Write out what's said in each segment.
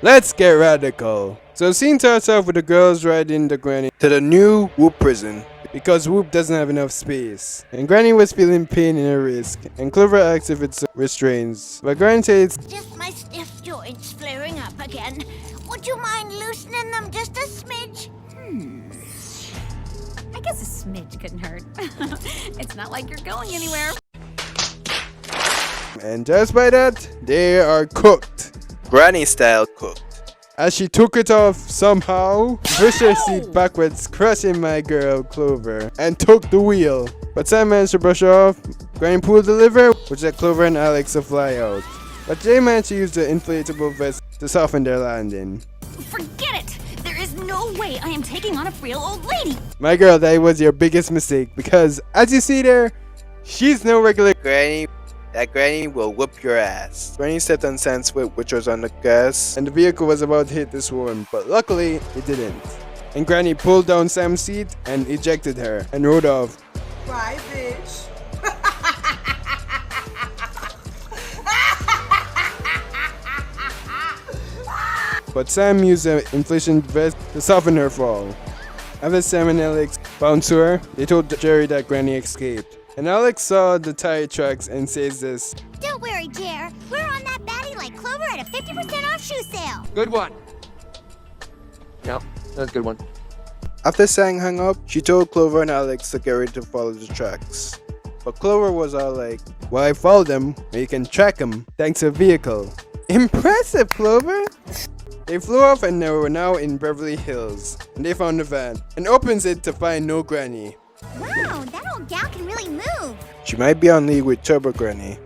Let's get radical. So the scene starts off with the girls riding the granny to the new Whoop prison because Whoop doesn't have enough space. And Granny was feeling pain in her wrist, and Clover asks if it's restraints. But Granny says, just my stiff joints flaring up again. Would you mind loosening them just a smidge? I guess a smidge couldn't hurt. It's not like you're going anywhere. and just by that, they are cooked. Granny style cooked. As she took it off somehow, pushed her seat backwards, crushing my girl Clover, and took the wheel. But Sam managed to brush her off. Granny pulled the lever, which let Clover and Alex to fly out. But Jay managed to use the inflatable vest to soften their landing. Forget it! There is no way I am taking on a frail old lady! My girl, that was your biggest mistake because, as you see there, she's no regular Granny. That Granny will whoop your ass. Granny stepped on Sam's foot, which was on the gas. and the vehicle was about to hit this woman, but luckily it didn't. And Granny pulled down Sam's seat and ejected her and rode off. Bye, bitch. But Sam used the inflation vest to soften her fall. After Sam and Alex bounced to her, they told Jerry that Granny escaped. And Alex saw the tire tracks and says this. Don't worry, Jer. We're on that baddie like Clover at a 50% off shoe sale. Good one. Yep, that's a good one. After Sang hung up, she told Clover and Alex to get ready to follow the tracks. But Clover was all like, Well, I followed them, and you can track them thanks to a vehicle. Impressive, Clover! They flew off and they were now in Beverly Hills. And they found the van and opens it to find no Granny. Wow, that old gal can really move. she might be on league with Turbo Granny.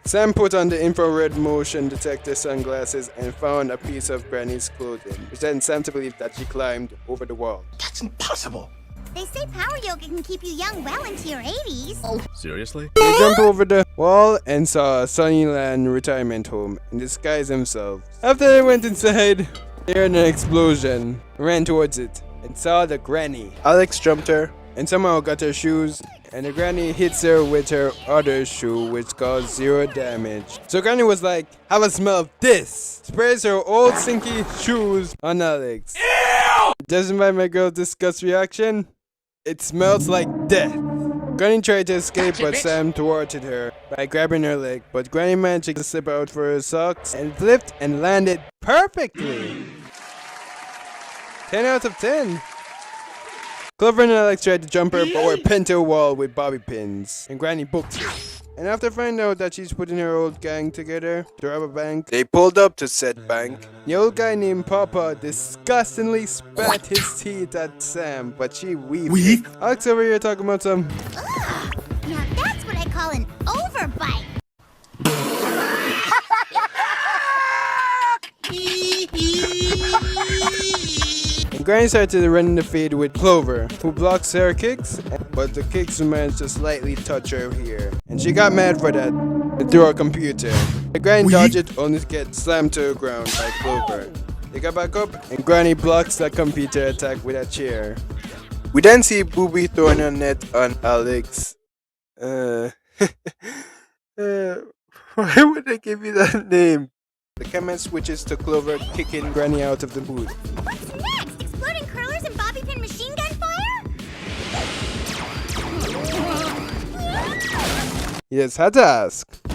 Sam put on the infrared motion detector sunglasses and found a piece of Granny's clothing, which led Sam to believe that she climbed over the wall. That's impossible. They say power yoga can keep you young well into your 80s. Seriously? They jumped over the wall and saw a Sunnyland retirement home and disguised themselves. After they went inside, they heard an explosion, ran towards it, and saw the Granny. Alex jumped her. And somehow got her shoes, and the Granny hits her with her other shoe, which caused 0 damage. So Granny was like, have a smell of this! Sprays her old stinky shoes on Alex. Ew! Judging by my girl's disgust reaction, it smells like death. Granny tried to escape, but Sam thwarted her by grabbing her leg. But Granny managed to slip out for her socks and flipped and landed perfectly. 10 out of 10. Clover and Alex tried to jump her, but were pinned to a wall with bobby pins, and Granny booked her. And after finding out that she's putting her old gang together to rob a bank, They pulled up to said bank. the old guy named Papa disgustingly spat his teeth at Sam, but she weeped. Alex over here talking about some. Ugh, now that's what I call an overbite. And Granny started running the fade with Clover, who blocks her kicks, but the kicks managed to slightly touch her here. And she got mad for that and threw her computer. The Granny dodged it only to get slammed to the ground by Clover. They got back up and Granny blocks the computer attack with a chair. We then see Booby throwing a net on Alex. Why would they give you that name? The camera switches to Clover kicking Granny out of the booth. What's next? Exploding curlers and bobby pin machine gun fire? He just had to ask. I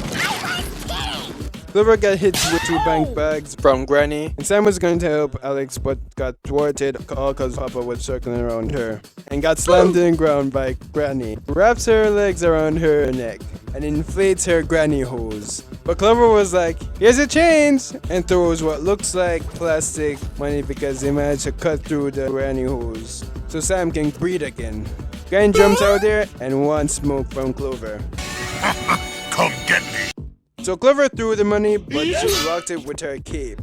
was kidding! Clover got hit with 2 bank bags, from Granny. and Sam was going to help Alex but got thwarted all because Papa was circling around her and got slammed in the ground by Granny. Wraps her legs around her neck and inflates her Granny hose. But Clover was like, here's a change, and throws what looks like plastic money because they managed to cut through the Granny hose so Sam can breathe again. Granny jumps out there and wants smoke from Clover. Come get me. So Clover threw the money, but she blocked it with her cape.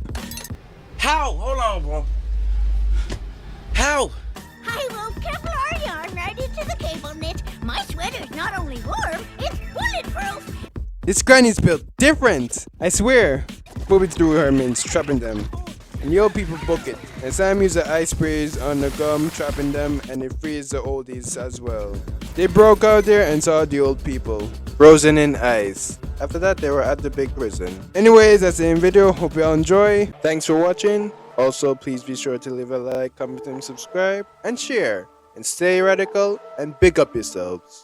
How? Hold on, bro. How? I wove Kevlar yarn right into the cable knit. My sweater's not only warm, it's bulletproof. This Granny's built different, I swear. Booby threw her mints, trapping them. and the old people book it. And Sam used the ice sprays on the gum, trapping them, and it frees the oldies as well. They broke out there and saw the old people frozen in ice. After that, they were at the big prison. Anyways, that's the end video. Hope you all enjoy. Thanks for watching. Also, please be sure to leave a like, comment, and subscribe, and share. And stay radical and big up yourselves.